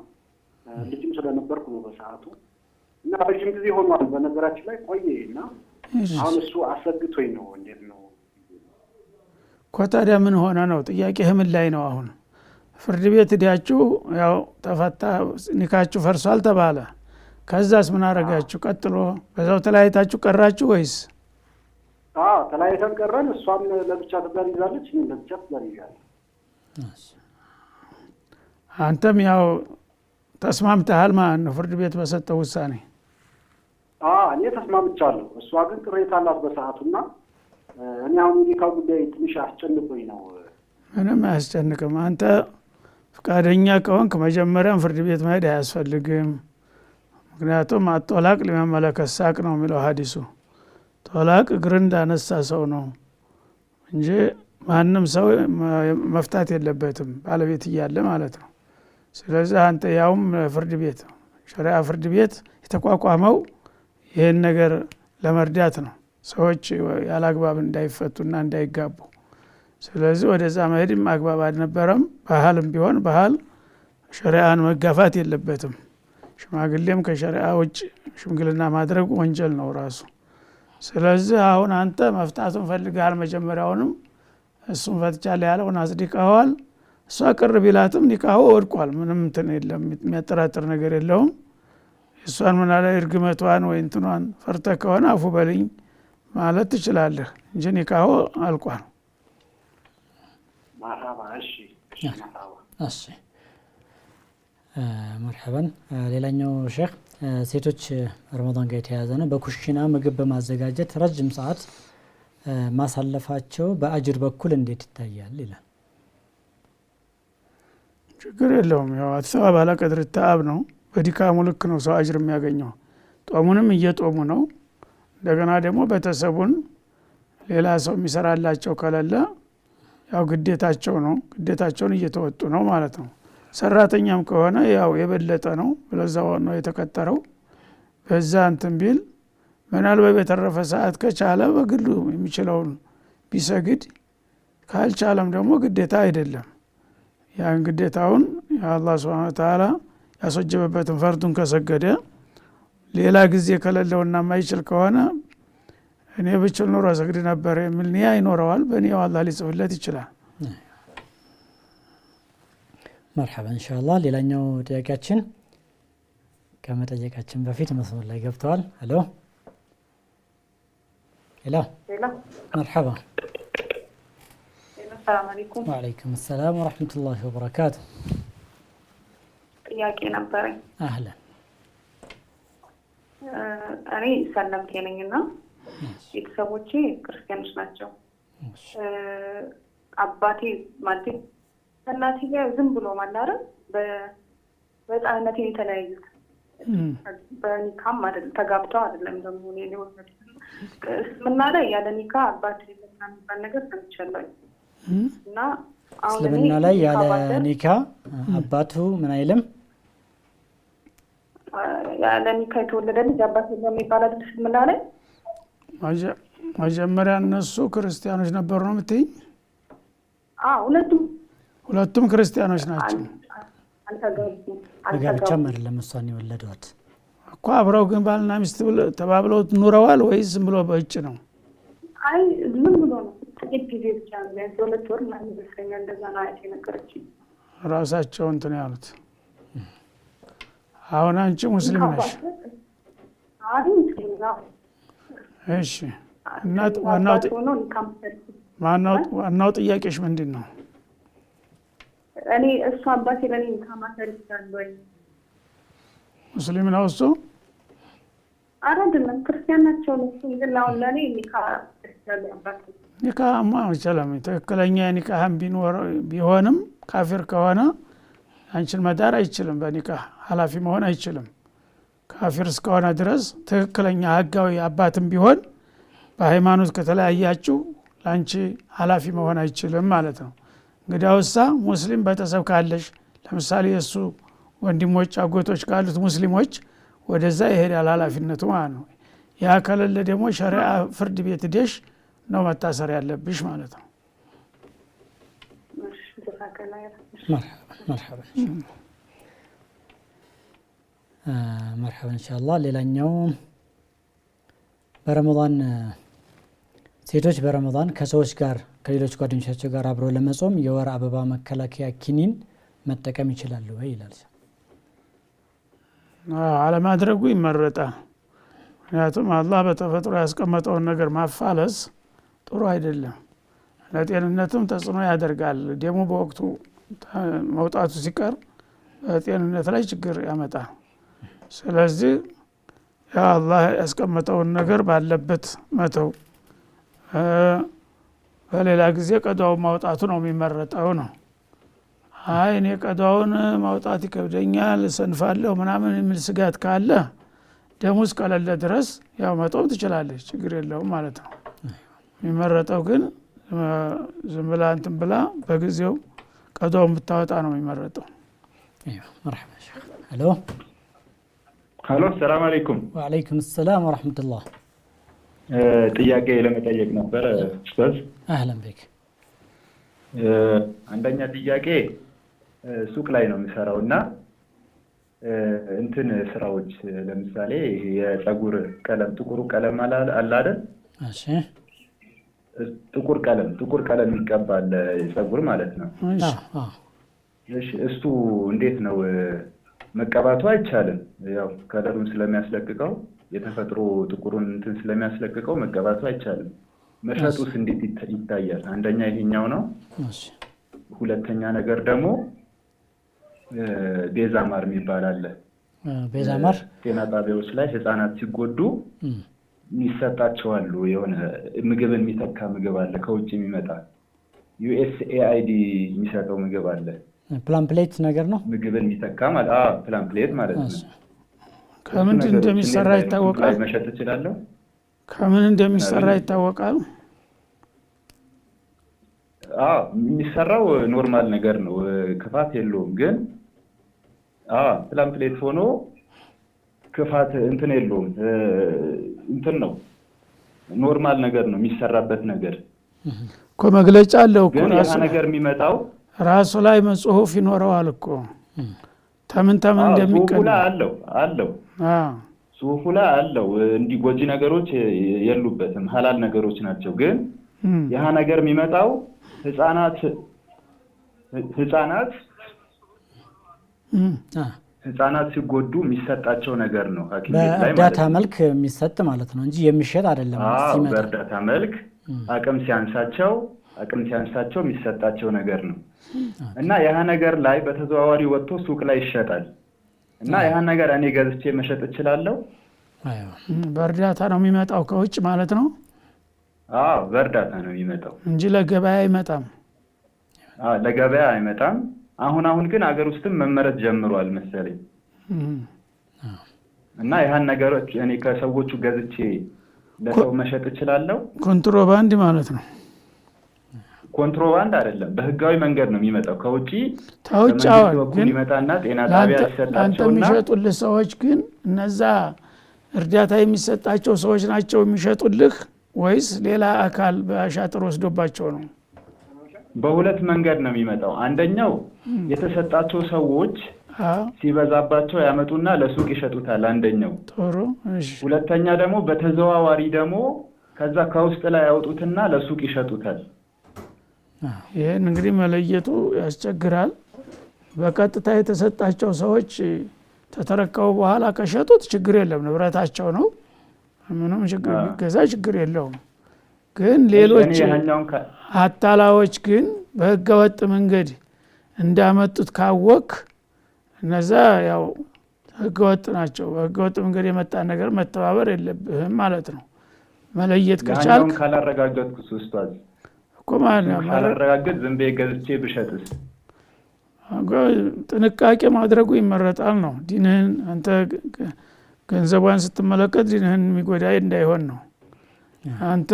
ልጅም ስለነበርኩ ነው በሰዓቱ እና ረጅም ጊዜ ሆኗል በነገራችን ላይ ቆየና አሁን እሱ አሰግቶኝ ነው እንዴት ነው ኮታዳ ምን ሆነ ነው ጥያቄህ ምን ላይ ነው አሁን ፍርድ ቤት ሄዳችሁ ያው ተፈታ ኒካችሁ ፈርሷል ተባለ ከዛስ ምን አረጋችሁ ቀጥሎ በዛው ተለያይታችሁ ቀራችሁ ወይስ ተለያይተን ቀረን እሷም ለብቻ ተዛልዛለች እኔም ለብቻ ተዛልዛለሁ አንተም ያው ተስማምተሃል ማለት ነው ፍርድ ቤት በሰጠው ውሳኔ እኔ ተስማምቻለሁ እሷ ግን ቅሬታ አላት በሰዓቱና እኔ አሁን ኒካው ጉዳይ ትንሽ አስጨንቆኝ ነው ምንም አያስጨንቅም አንተ ፍቃደኛ ከሆንክ መጀመሪያም ፍርድ ቤት መሄድ አያስፈልግም ምክንያቱም አጦላቅ ለመመለከት ሳቅ ነው የሚለው ሐዲሱ ጦላቅ እግር እንዳነሳ ሰው ነው እንጂ ማንም ሰው መፍታት የለበትም ባለቤት እያለ ማለት ነው ስለዚህ አንተ ያውም ፍርድ ቤት ሸሪዓ ፍርድ ቤት የተቋቋመው ይሄን ነገር ለመርዳት ነው ሰዎች ያላግባብ እንዳይፈቱና እንዳይጋቡ ስለዚህ ወደዛ መሄድም አግባብ አልነበረም ባህልም ቢሆን ባህል ሸሪዓን መጋፋት የለበትም ሽማግሌም ከሸሪዓ ውጭ ሽምግልና ማድረግ ወንጀል ነው ራሱ ስለዚህ አሁን አንተ መፍታቱን ፈልጋል መጀመሪያውንም እሱን ፈትቻለሁ ያለውን አጽድቀዋል እሷ ቅር ቢላትም ኒካሁ ወድቋል ምንም እንትን የለም የሚያጠራጥር ነገር የለውም እሷን ምን አለ እርግመቷን ወይ እንትኗን ፈርተ ከሆነ አፉ በልኝ ማለት ትችላለህ እንጂ ኒካሁ አልቋል እሺ مرحبا ሌላኛው ሼክ ሴቶች ረመዳን ጋር የተያዘ ነው በኩሽና ምግብ በማዘጋጀት ረጅም ሰዓት ማሳለፋቸው በአጅር በኩል እንዴት ይታያል ይላል ችግር የለውም ያው አትሰባ ባላ ቀድር ተአብ ነው በዲካሙ ልክ ነው ሰው አጅር የሚያገኘው ጦሙንም እየጦሙ ነው እንደገና ደግሞ በተሰቡን ሌላ ሰው የሚሰራላቸው ከሌለ ያው ግዴታቸው ነው ግዴታቸውን እየተወጡ ነው ማለት ነው ሰራተኛም ከሆነ ያው የበለጠ ነው ለዛው ነው የተከተረው በዛ እንትን ቢል ምናልባት በተረፈ ሰዓት ከቻለ በግሉ የሚችለውን ቢሰግድ ካልቻለም ደግሞ ግዴታ አይደለም ያን ግዴታውን የአላህ Subhanahu Wa Ta'ala ያስወጀበበትን ፈርዱን ከሰገደ ሌላ ጊዜ ከሌለውና ማይችል ከሆነ እኔ ብቻ ኑሮ ሰግድ ነበር የሚል ንያ ይኖረዋል በኒያው አላህ ሊጽፍለት ይችላል مرحبا ان شاء الله ሌላኛው ጥያቄያችን ከመጠየቃችን በፊት መስመር ላይ ገብተዋል ሄሎ ሄሎ مرحبا السلام عليكم وعليكم السلام ورحمة الله وبركاته ጥያቄ ነበረኝ اهلا እኔ ሰለምቴ ነኝና ቤተሰቦቼ ክርስቲያኖች ናቸው አባቴ ማለት እናቴ ጋር ዝም ብሎ ማላረ በህፃንነቴ የተለያዩት በኒካም አይደለም ተጋብተው አይደለም ደግሞ እኔ የወለድኩት እስልምና ላይ ያለ ኒካ አባት የለም የሚባል ነገር ሰምቻለሁ። እና አሁን እስልምና ላይ ያለ ኒካ አባቱ ምን አይልም ያለ ኒካ የተወለደ ልጅ አባት የለም ይባላል እስልምና ላይ። መጀመሪያ እነሱ ክርስቲያኖች ነበሩ ነው የምትይኝ? ሁለቱም ክርስቲያኖች ናቸው። ጋብቻም አይደለም እሷን የወለዷት እኮ አብረው ግን ባልና ሚስት ተባብለው ኑረዋል ወይስ ዝም ብሎ በእጭ ነው? አይ ዝም ብሎ ነው። ጥቂት ጊዜ ብቻ ነው። ሁለት ወር ማለት ይመስለኛል እንደዛ ነው አይቼ ነገረችኝ። ራሳቸው እንትን ያሉት። አሁን አንቺ ሙስሊም ነሽ? አይ ሙስሊም ነው። እሺ እና ዋናው ጥያቄሽ ምንድን ነው? እኔ እሱ አባቴ ለኔ ኒካ ማሰር ይችላል ወይ? ሙስሊም ነው እሱ? አይደለም ክርስቲያን ናቸው እሱ። ግን አሁን ለኔ ኒካ ይችላል አባቴ። ኒካማ ይችላል። ትክክለኛ ኒካህም ቢሆንም ካፊር ከሆነ አንቺን መዳር አይችልም። በኒካ ኃላፊ መሆን አይችልም። ካፊር እስከሆነ ድረስ ትክክለኛ ህጋዊ አባትም ቢሆን በሃይማኖት ከተለያያችሁ ላንቺ ኃላፊ መሆን አይችልም ማለት ነው። እንግዲያውሳ ሙስሊም ቤተሰብ ካለሽ ለምሳሌ የሱ ወንድሞች አጎቶች ካሉት ሙስሊሞች ወደዛ ይሄዳል ኃላፊነቱ ማለት ነው። ያ ከሌለ ደግሞ ሸሪዓ ፍርድ ቤት ሄደሽ ነው መታሰር ያለብሽ ማለት ነው። مرحبا ان شاء الله። ሌላኛው በረመዳን ሴቶች በረመዳን ከሰዎች ጋር ከሌሎች ጓደኞቻቸው ጋር አብረው ለመጾም የወር አበባ መከላከያ ኪኒን መጠቀም ይችላሉ ወይ ይላል። አለማድረጉ ይመረጣል። ምክንያቱም አላህ በተፈጥሮ ያስቀመጠውን ነገር ማፋለስ ጥሩ አይደለም። ለጤንነትም ተጽዕኖ ያደርጋል። ደግሞ በወቅቱ መውጣቱ ሲቀር በጤንነት ላይ ችግር ያመጣል። ስለዚህ ያ አላህ ያስቀመጠውን ነገር ባለበት መተው፣ በሌላ ጊዜ ቀዷውን ማውጣቱ ነው የሚመረጠው ነው። አይ እኔ ቀዷውን ማውጣት ይከብደኛል ሰንፋለሁ ምናምን የሚል ስጋት ካለ ደሙስ ከሌለ ድረስ ያው መጦም ትችላለች፣ ችግር የለውም ማለት ነው። የሚመረጠው ግን ዝም ብላ እንትን ብላ በጊዜው ቀዷውን ብታወጣ ነው የሚመረጠው። مرحبا شيخ. الو السلام عليكم. وعليكم السلام ورحمة الله. ጥያቄ ለመጠየቅ ነበር ኡስታዝ። اهلا بك. አንደኛ ጥያቄ ሱቅ ላይ ነው የሚሰራውና እንትን ስራዎች ለምሳሌ የፀጉር ቀለም ጥቁር ቀለም አለ አይደል? እሺ ጥቁር ቀለም ይቀባል ፀጉር ማለት ነው። እሺ እሱ እንዴት ነው መቀባቱ? አይቻልም። ያው ከለሩን ስለሚያስለቅቀው የተፈጥሮ ጥቁሩን እንትን ስለሚያስለቅቀው መቀባቱ አይቻልም። መሸጡስ እንዴት ይታያል? አንደኛ ይሄኛው ነው። እሺ ሁለተኛ ነገር ደግሞ ቤዛማር የሚባል አለ። ቤዛማር ጤና ጣቢያዎች ላይ ህፃናት ሲጎዱ ይሰጣቸዋል። የሆነ ምግብን የሚተካ ምግብ አለ ከውጭ የሚመጣ USAID የሚሰጠው ምግብ አለ። ፕላምፕሌት ነገር ነው ምግብን የሚተካ ማለት ፕላምፕሌት ማለት ነው። ከምን እንደሚሰራ ይታወቃል? መሸጥ እችላለሁ? ከምን እንደሚሰራ ይታወቃል? የሚሰራው ኖርማል ነገር ነው፣ ክፋት የለውም። ግን ፕላምፕሌት ሆኖ ክፋት እንትን የለውም። እንትን ነው ኖርማል ነገር ነው የሚሰራበት ነገር እኮ መግለጫ አለው እኮ ግን ያ ነገር የሚመጣው ራሱ ላይ ጽሁፍ ይኖረዋል እኮ ተምን እንደሚቀር አለው ጽሁፉ ላይ አለው። እንዲህ ጎጂ ነገሮች የሉበትም፣ ሐላል ነገሮች ናቸው። ግን ያ ነገር የሚመጣው ህፃናት ሲጎዱ የሚሰጣቸው ነገር ነው። ሐኪም ቤት ላይ በእርዳታ መልክ የሚሰጥ ማለት ነው እንጂ የሚሸጥ አይደለም። ሲመጣ በእርዳታ መልክ አቅም ሲያንሳቸው የሚሰጣቸው ነገር ነው። እና ያ ነገር ላይ በተዘዋዋሪ ወጥቶ ሱቅ ላይ ይሸጣል። እና ያ ነገር እኔ ገዝቼ መሸጥ እችላለሁ? በእርዳታ ነው የሚመጣው ከውጭ ማለት ነው? በእርዳታ ነው የሚመጣው እንጂ ለገበያ አይመጣም። ለገበያ አይመጣም። አሁን ግን አገር ውስጥም መመረት ጀምሯል መሰለኝ። እና ያን ነገሮች እኔ ከሰዎቹ ገዝቼ ለሰው መሸጥ እችላለሁ? ኮንትሮባንድ ማለት ነው። ኮንትሮባንድ አይደለም፣ በህጋዊ መንገድ ነው የሚመጣው። ከውጪ ግን ይመጣና ጤና ጣቢያ ይሰጣቸውና የሚሸጡልህ ሰዎች ግን እነዛ እርዳታ የሚሰጣቸው ሰዎች ናቸው የሚሸጡልህ ወይስ ሌላ አካል በአሻጥር ወስዶባቸው ነው? በሁለት መንገድ ነው የሚመጣው። አንደኛው የተሰጣቸው ሰዎች ሲበዛባቸው ያመጡና ለሱቅ ይሸጡታል። አንደኛው ጥሩ። እሺ። ሁለተኛ ደግሞ በተዘዋዋሪ ደግሞ ከዛ ከውስጥ ላይ ያወጡትና ለሱቅ ይሸጡታል። ይሄን እንግዲህ መለየቱ ያስቸግራል። በቀጥታ የተሰጣቸው ሰዎች ተተረከቡ በኋላ ከሸጡት ችግር የለም፣ ንብረታቸው ነው፣ ምንም ችግር ቢገዛ ችግር የለውም። ግን ሌሎች አታላዎች ግን በህገወጥ መንገድ እንዳመጡት ካወክ እነዛ ያው ህገወጥ ናቸው። በህገወጥ መንገድ የመጣ ነገር መተባበር የለብህም ማለት ነው። መለየት ከቻልክ ካላረጋገጥኩስ ኡስታዝ እኮ ማለት ነው ካላረጋገጥ ዝም ብዬ ገዝቼ ብሸጥስ? ጥንቃቄ ማድረጉ ይመረጣል ነው። ዲንህን አንተ ገንዘቧን ስትመለከት ዲንህን የሚጎዳ እንዳይሆን ነው። አንተ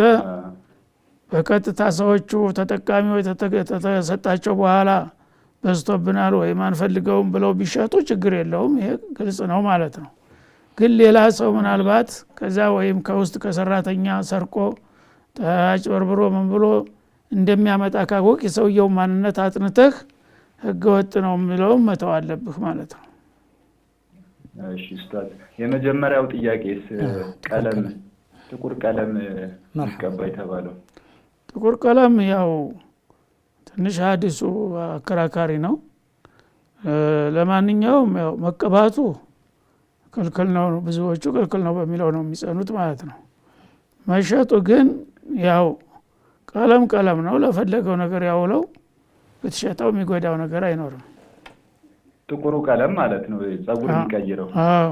በቀጥታ ሰዎቹ ተጠቃሚዎች ተሰጣቸው በኋላ በዝቶብናል ወይም አንፈልገውም ብለው ቢሸጡ ችግር የለውም፣ ይሄ ግልጽ ነው ማለት ነው። ግን ሌላ ሰው ምናልባት ከዛ ወይም ከውስጥ ከሰራተኛ ሰርቆ አጭበርብሮ ምን ብሎ እንደሚያመጣ ካወቅ የሰውየው ማንነት አጥንተህ ህገወጥ ነው የሚለውም መተው አለብህ ማለት ነው። እሺ ኡስታዝ፣ የመጀመሪያው ጥያቄስ ቀለም ጥቁር ቀለም ይቀባ የተባለው ጥቁር ቀለም ያው ትንሽ ሐዲሱ አከራካሪ ነው። ለማንኛውም ያው መቀባቱ ክልክል ነው፣ ብዙዎቹ ክልክል ነው በሚለው ነው የሚጸኑት ማለት ነው። መሸጡ ግን ያው ቀለም ነው፣ ለፈለገው ነገር ያውለው፣ ብትሸጠው የሚጎዳው ነገር አይኖርም። ጥቁሩ ቀለም ማለት ነው ጸጉር የሚቀይረው። አዎ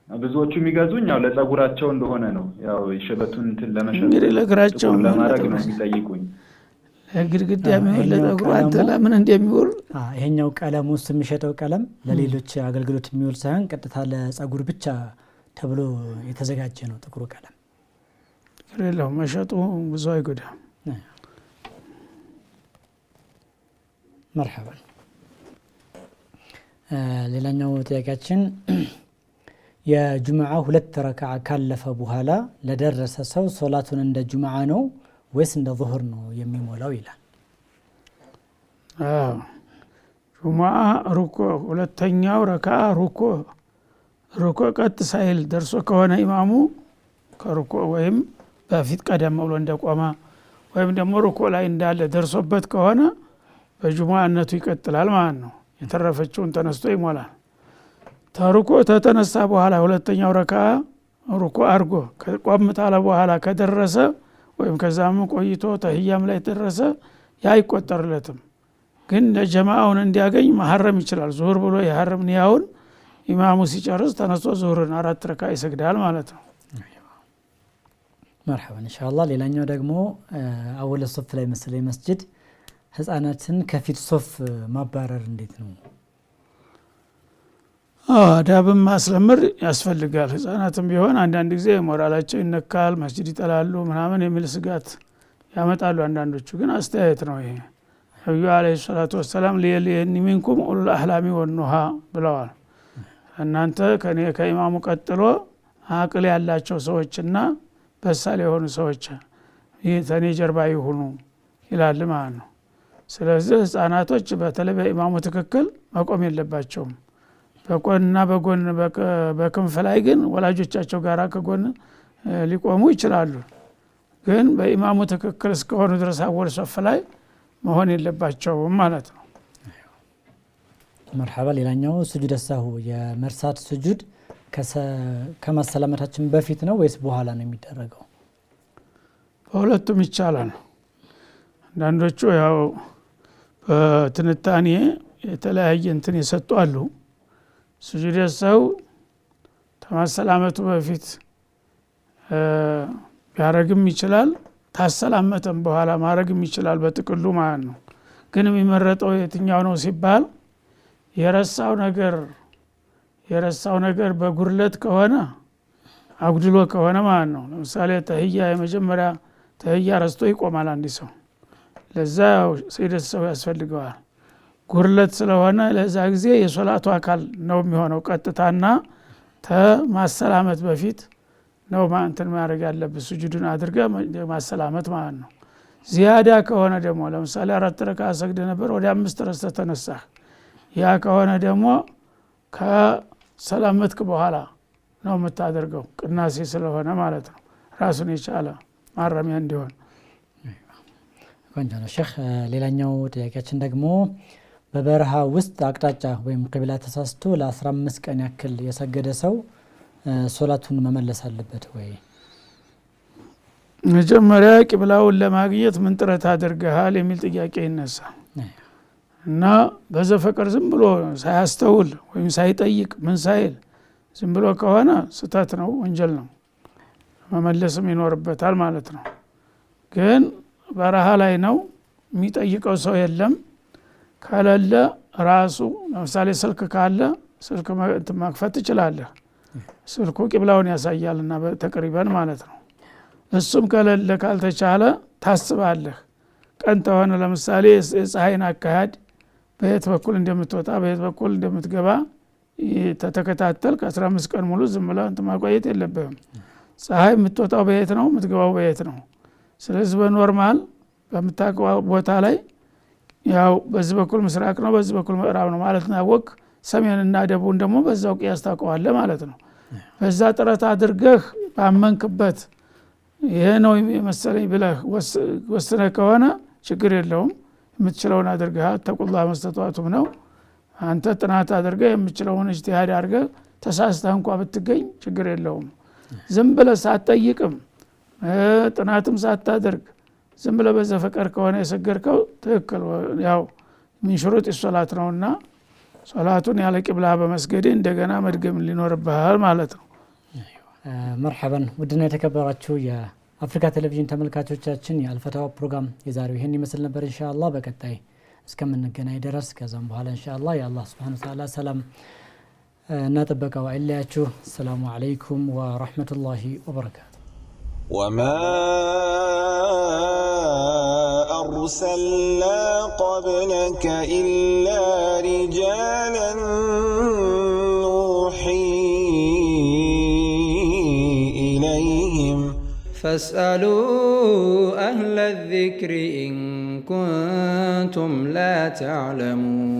ብዙዎቹ የሚገዙኝ ያው ለጸጉራቸው እንደሆነ ነው። ያው የሽበቱን እንትን ለመሸጥ እንግዲህ ለግራቸው ለማድረግ ነው የሚጠይቁኝ። ለግድግዳ የሚሆን ለጸጉሩ አንተ ለምን እንደሚውል ይሄኛው ቀለም ውስጥ የሚሸጠው ቀለም ለሌሎች አገልግሎት የሚውል ሳይሆን ቀጥታ ለጸጉር ብቻ ተብሎ የተዘጋጀ ነው ጥቁሩ ቀለም። ለለው መሸጡ ብዙ አይጎዳም። مرحبا። ሌላኛው ጥያቄያችን የጁምዓ 2 ረካዓ ካለፈ በኋላ ለደረሰ ሰው ሶላቱን እንደ ጁምዓ ነው ወይስ እንደ ዙህር ነው የሚሞላው ይላል። ጁምዓ ሩኩ ሁለተኛው ረካዓ ሩኩ ቀጥ ሳይል ደርሶ ከሆነ ኢማሙ ከሩኩ ወይም በፊት ቀደም ብሎ እንደቆመ ወይም ደግሞ ሩኩ ላይ እንዳለ ደርሶበት ከሆነ በጁምዓነቱ ይቀጥላል ማለት ነው። የተረፈችውን ተነስቶ ይሞላል። ተሩኩ ተተነሳ በኋላ ሁለተኛው ረካዓ ሩኩ አርጎ ከቆምታለ በኋላ ከደረሰ ወይም ከዛም ቆይቶ ተህያም ላይ ደረሰ ያ አይቆጠርለትም። ግን ለጀማዓውን እንዲያገኝ መሐረም ይችላል። ዙሁር ብሎ የሐረም ንያውን ኢማሙ ሲጨርስ ተነስቶ ዙሁርን 4 ረካዓ ይሰግዳል ማለት ነው። مرحبا ان شاء الله። ሌላኛው ደግሞ አወለ ሶፍ ላይ መሰለኝ መስጂድ ህፃናትን ከፊት ሶፍ ማባረር እንዴት ነው? አዳብም ማስለምር ያስፈልጋል። ህፃናትም ቢሆን አንዳንድ ጊዜ ሞራላቸው ይነካል፣ መስጂድ ይጠላሉ ምናምን የሚል ስጋት ያመጣሉ። አንዳንዶቹ ግን አስተያየት ነው ይሄ። ነብዩ አለይሂ ሰላቱ ወሰለም ሊየሊኒ ሚንኩም ኡሉል አህላሚ ወኑሃ ብለዋል። እናንተ ከኔ ከኢማሙ ቀጥሎ አቅል ያላቸው ሰዎችና በሳል የሆኑ ሰዎች ተኔ ጀርባ ይሁኑ ይላል ማለት ነው። ስለዚህ ህፃናቶች በተለይ በኢማሙ ትክክል መቆም የለባቸውም። በቆንና በጎን በክንፍ ላይ ግን ወላጆቻቸው ጋር ከጎን ሊቆሙ ይችላሉ። ግን በኢማሙ ትክክል እስከሆኑ ድረስ አወል ሶፍ ላይ መሆን የለባቸውም ማለት ነው። مرحبا። ሌላኛው ስጁድ ሰሁ የመርሳት ስጁድ ከማሰላመታችን በፊት ነው ወይስ በኋላ ነው የሚደረገው? በሁለቱም ይቻላል። አንዳንዶቹ ያው በትንታኔ የተለያየ እንትን የሰጡ አሉ። ስጁድ ሰው ከማሰላመቱ በፊት ያረግም ይችላል፣ ታሰላመተም በኋላ ማረግም ይችላል በጥቅሉ ማለት ነው። ግን የሚመረጠው የትኛው ነው ሲባል የረሳው ነገር የረሳው ነገር በጉርለት ከሆነ አጉድሎ ከሆነ ማለት ነው። ለምሳሌ ተህያ የመጀመሪያ ተህያ ረስቶ ይቆማል አንድ ሰው፣ ለዛ ስግደት ሰው ያስፈልገዋል። ጉርለት ስለሆነ ለዛ ጊዜ የሶላቱ አካል ነው የሚሆነው። ቀጥታና ተማሰላመት በፊት ነው እንትን ማድረግ ያለበት፣ ሱጁዱን አድርገ ማሰላመት ማለት ነው። ዚያዳ ከሆነ ደግሞ ለምሳሌ 4 ረካ ሰግደ ነበር ወደ 5 ረስተህ ተነሳህ፣ ያ ከሆነ ደግሞ ከሰላመትክ በኋላ ነው የምታደርገው፣ ቅናሴ ስለሆነ ማለት ነው። ራሱን የቻለ ማረሚያ እንዲሆን። ቆንጆ ነው ሼክ። ሌላኛው ጥያቄያችን ደግሞ በበረሃ ውስጥ አቅጣጫ ወይም ቂብላ ተሳስቶ ለ15 ቀን ያክል የሰገደ ሰው ሶላቱን መመለስ አለበት ወይ? መጀመሪያ ቂብላውን ለማግኘት ምን ጥረት አድርገሃል የሚል ጥያቄ ይነሳል። እና በዘፈቀር ዝም ብሎ ሳያስተውል ወይም ሳይጠይቅ ምን ሳይል ዝም ብሎ ከሆነ ስተት ነው፣ ወንጀል ነው፣ መመለስም ይኖርበታል ማለት ነው። ግን በረሃ ላይ ነው፣ የሚጠይቀው ሰው የለም። ከሌለ ራሱ ለምሳሌ ስልክ ካለ ስልክ መክፈት ትችላለህ። ስልኩ ቂብላውን ያሳያልና ተቅሪበን ማለት ነው። እሱም ከሌለ ካልተቻለ ታስባለህ። ቀን ተሆነ ለምሳሌ የፀሐይን አካሄድ በየት በኩል እንደምትወጣ በየት በኩል እንደምትገባ ተተከታተል። ከ15 ቀን ሙሉ ዝም ብለህ እንትን ማቆየት የለብህም። ፀሐይ የምትወጣው በየት ነው፣ የምትገባው በየት ነው። ስለዚህ በኖርማል በምታውቀው ቦታ ላይ ያው በዚህ በኩል ምስራቅ ነው በዚህ በኩል ምዕራብ ነው ማለት ነው። ሰሜንና ደቡብን ደግሞ በዛው ቅያስ ታውቀዋለህ ማለት ነው። በዛ ጥረት አድርገህ ባመንክበት ይሄ ነው መሰለኝ ብለህ ወስነህ ከሆነ ችግር የለውም። የምትችለውን አድርገህ ተቁላ መስተጧቱም ነው። አንተ ጥናት አድርገህ የምትችለውን እጅቲሃድ አድርገህ ተሳስተህ እንኳ ብትገኝ ችግር የለውም። ዝም ብለህ ሳትጠይቅም ጥናትም ሳታደርግ ዝም ብለህ በዘፈቀር ከሆነ የሰገድከው ትክክል ያው ምን ሽሩጥ ሶላት ነውና ሶላቱን ያለ ቂብላ በመስገድ እንደገና መድገም ሊኖርብሃል ማለት ነው። መርሐባን። ውድና የተከበራችሁ የአፍሪካ ቴሌቪዥን ተመልካቾቻችን የአልፈታዋ ፕሮግራም የዛሬው ይሄን ይመስል ነበር። ኢንሻአላህ በቀጣይ እስከምንገናኝ ድረስ ከዛም በኋላ ኢንሻአላህ የአላህ Subhanahu Wa Ta'ala ሰላም እና ጥበቃው አይለያችሁ። ሰላሙ አለይኩም ወራህመቱላሂ ወበረካቱ። وما أرسلنا قبلك إلا رجالا نوحي إليهم فاسألوا أهل الذكر إن كنتم لا تعلمون